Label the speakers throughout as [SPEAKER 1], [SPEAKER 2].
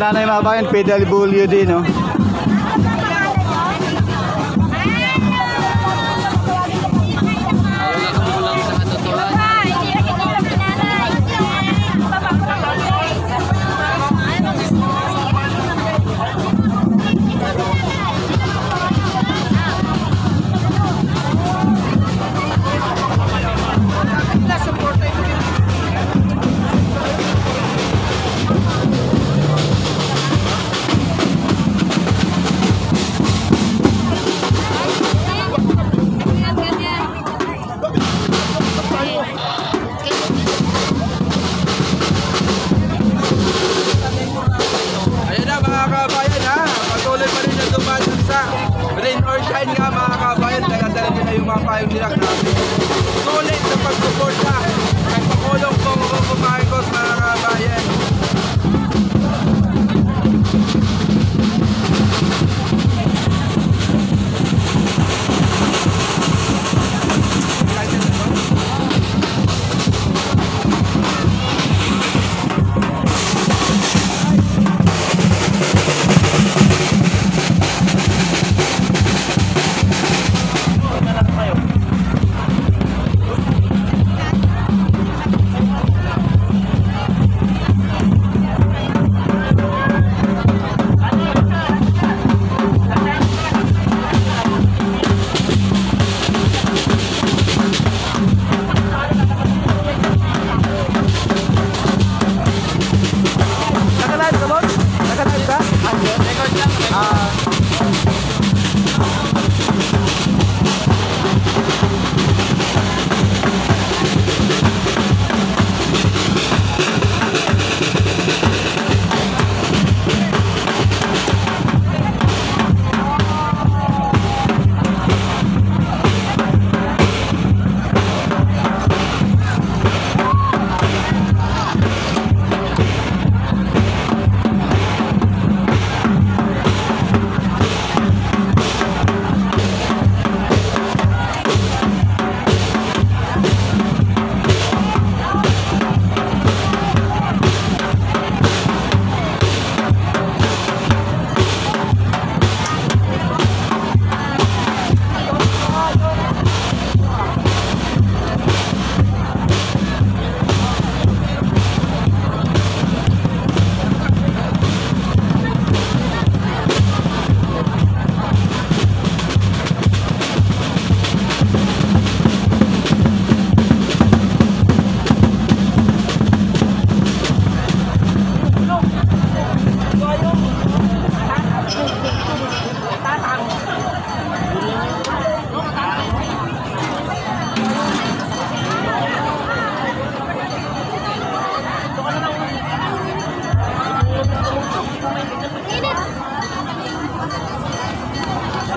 [SPEAKER 1] nanay mga bayan, PWD din, no?
[SPEAKER 2] Sulit na pagsuporta kay Pangulong Bongbong Marcos, mga kabayan.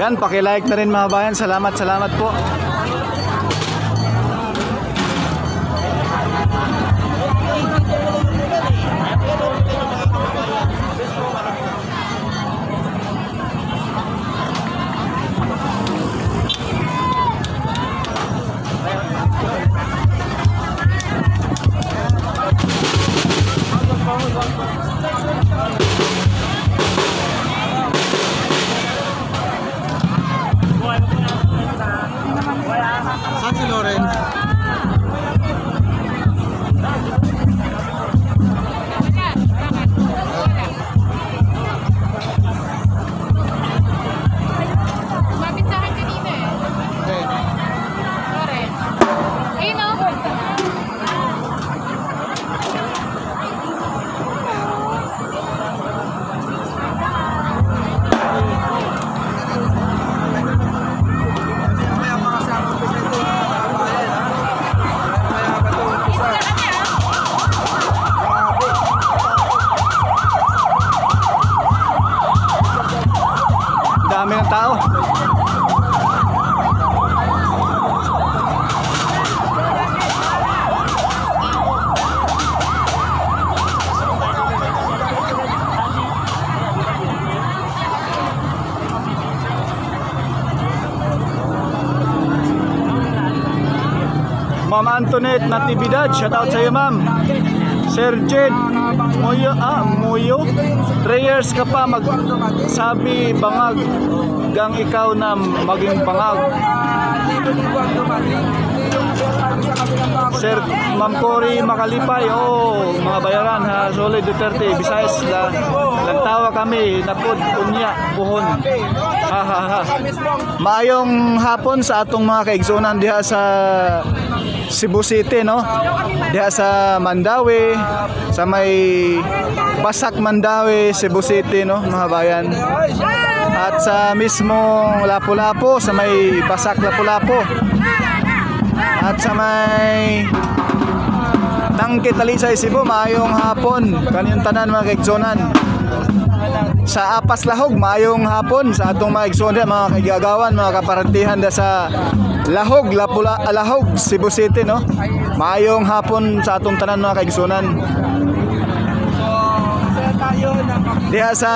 [SPEAKER 1] Yan, paki-like na rin mga bayan. Salamat po.
[SPEAKER 2] Saan si Loren?
[SPEAKER 3] Lumapit sa akin kanina eh. Loren. Ayun o.
[SPEAKER 1] Dami ng tao. Ma'am Antoinette Natividad, shout out sa iyo ma'am. Sir Jed Moyo 3 years ka pa magsabi bangag gang ikaw na maging bangag.
[SPEAKER 2] Libo-libo ang dumating. Hindi yung sinasabi sa kabilang bako.
[SPEAKER 1] Sir Ma'am Cory Makalipay, mga bayaran ha, Solid Duterte, Visayas lang tawa kami, napod, unya, puhon. Ha ha ha. Maayong hapon sa atong mga kaigsunan diha sa Cebu City, no? Diha sa Mandawi, sa may Basak Mandawi, Cebu City, no, mga bayan. At sa mismong Lapu-Lapu, sa may Basak Lapu-Lapu. At sa may Tangke Talisay, Cebu, maayong hapon kaniyong tanan mga kaigsunan. Sa Apas Lahog, maayong hapon sa atong mga kaigsunan, mga kaigagawan, mga kaparantihan da sa Lahog, Lahog, Cebu City, no? Maayong hapon sa atong tanan mga kaigsunan. Diha sa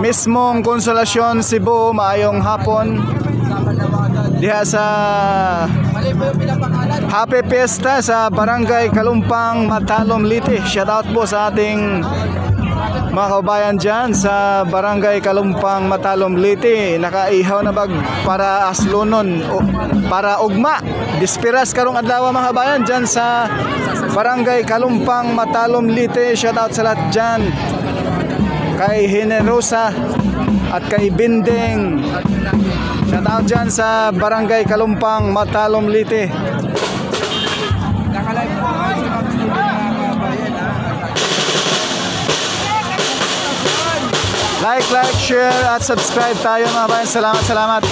[SPEAKER 1] mismong Consolacion, Cebu, maayong hapon. Diha sa Happy Fiesta sa Barangay Kalumpang, Matalom, Liti. Shout out po sa ating mga kabayan dyan sa Barangay Kalumpang, Matalom, Liti. Nakaihaw na bag para aslonon o para ugma. Dispiras karong adlaw mga kabayan dyan sa Barangay Kalumpang, Matalom, Liti. Shout out sa lahat dyan. Kay Generosa at kay Binding. Shout out dyan sa Barangay Kalumpang, Matalom, Liti.
[SPEAKER 2] Nakalive po kayo sa Max TV mga kabayan, ha?
[SPEAKER 1] Like, share at subscribe tayo mga kabayan. Salamat.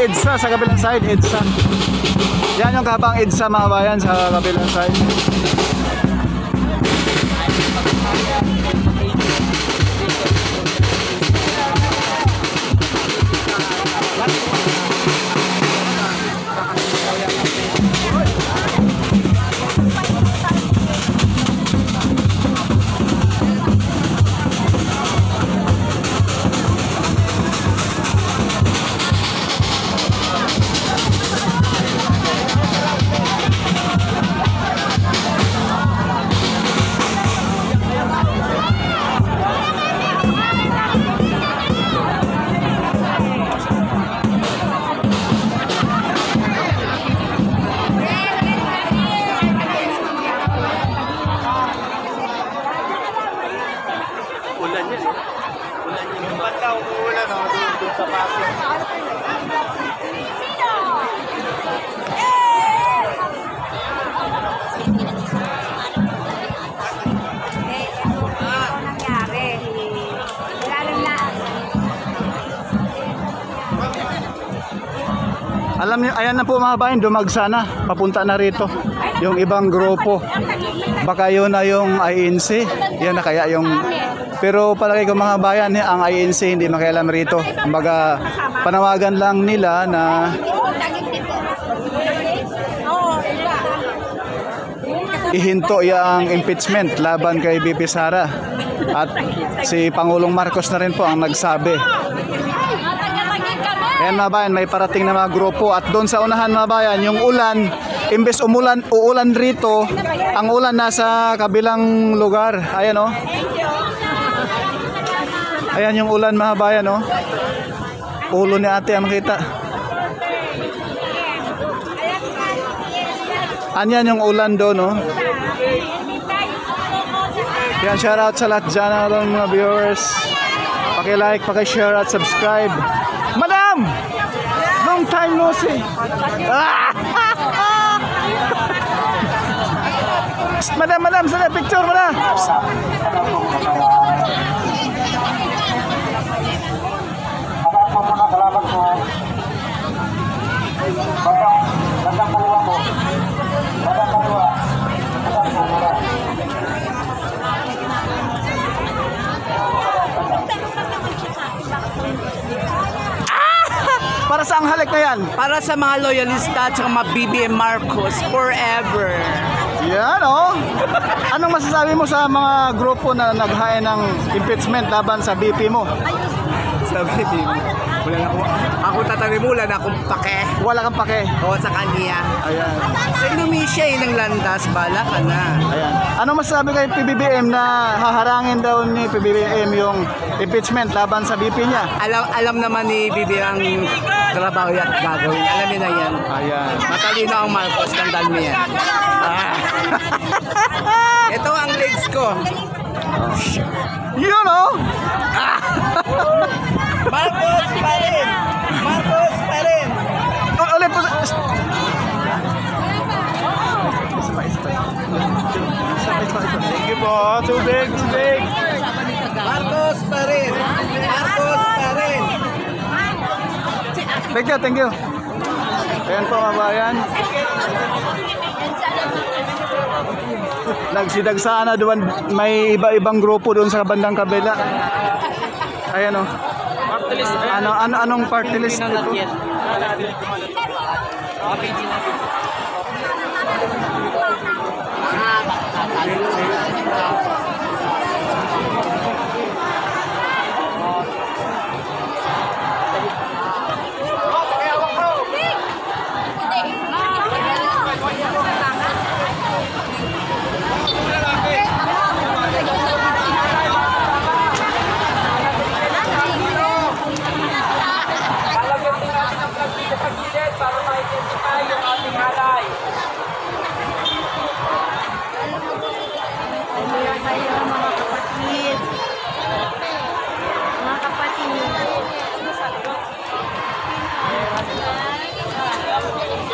[SPEAKER 1] EDSA sa kabilang side, EDSA. Yan yung kabang EDSA mga bayan sa kabilang side. Alam niyo, ayan na po mga bayan, dumagsa na, papunta na rito yung ibang grupo. Baka yun na yung INC, yan na kaya yung... Pero palagi ko mga bayan, ang INC hindi makialam rito. Kumbaga, panawagan lang nila na ihinto yung impeachment laban kay BP Sara. At si Pangulong Marcos na rin po ang nagsabi. Ayan mga bayan, may parating na mga grupo. At doon sa unahan mga bayan, yung ulan, imbes uulan rito, ang ulan nasa kabilang lugar. Ayan o. Ayan yung ulan mga bayan, oh. Ulo ni ate ang kita. Anyan yung ulan doon, no? Yan, shoutout sa lahat dyan ng mga viewers. Paki-like, paki-share at subscribe. Madam! Long time no see. Madam, sana picture mo na. Para sa ang halik na yan?
[SPEAKER 4] Para sa mga loyalista at sa mga BBM Marcos forever.
[SPEAKER 1] Yan, oh. Anong masasabi mo sa mga grupo na naghain ng impeachment laban sa BP mo?
[SPEAKER 4] Sabi din, wala na ako tatabi mo, wala na akong pake.
[SPEAKER 1] Wala kang pake.
[SPEAKER 4] O sa kanya.
[SPEAKER 1] Ayan.
[SPEAKER 4] Sa Indonesia ng landas, bala ka na.
[SPEAKER 1] Ayan. Anong masasabi kay PBBM na haharangin daw ni PBBM yung impeachment laban sa BP niya?
[SPEAKER 4] Alam naman ni BBM ang trabaho yan gagawin. Alam niya na yan.
[SPEAKER 1] Ayan.
[SPEAKER 4] Matalino ang Marcos, tandaan mo yan. Ito ang legs ko.
[SPEAKER 1] Yun, oh.
[SPEAKER 4] Marcos pa rin! Marcos pa rin!
[SPEAKER 1] Ulit po. Thank you po. Tubig.
[SPEAKER 4] Marcos pa rin! Marcos pa rin!
[SPEAKER 1] Thank you. Ayan po mga bayan. Nagsidagsaan na doon. May iba-ibang grupo doon sa bandang kabila. Ayan, oh. Anong party list ito?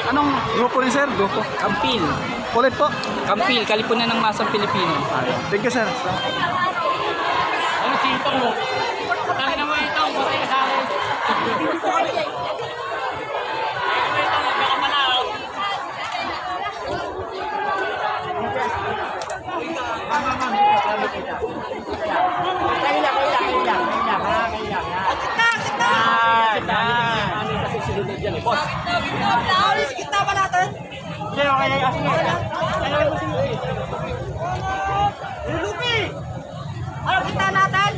[SPEAKER 1] Anong grupo ni sir? Grupo?
[SPEAKER 5] Kampil.
[SPEAKER 1] Ulit po.
[SPEAKER 5] Kampil, Kalipunan ng Masang Pilipino.
[SPEAKER 1] Thank you sir.
[SPEAKER 5] Ano sinto mo? Tangin na mo ito, buti ka sa akin.
[SPEAKER 3] Ano kita natin?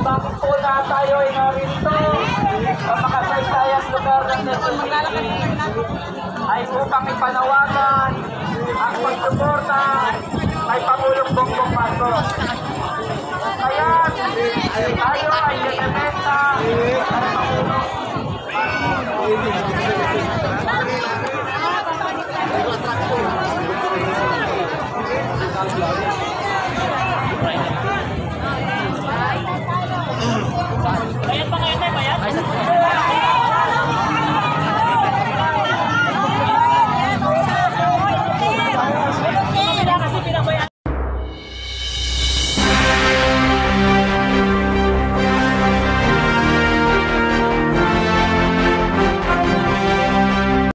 [SPEAKER 6] bakit po na tayo ay narito sa makasaysayang lugar ng Quezon City ay upang ipanawagan ang pagsuporta kay Pangulong Bongbong Marcos. Kaya tayo ay depensa kay Pangulong
[SPEAKER 5] Ayan pa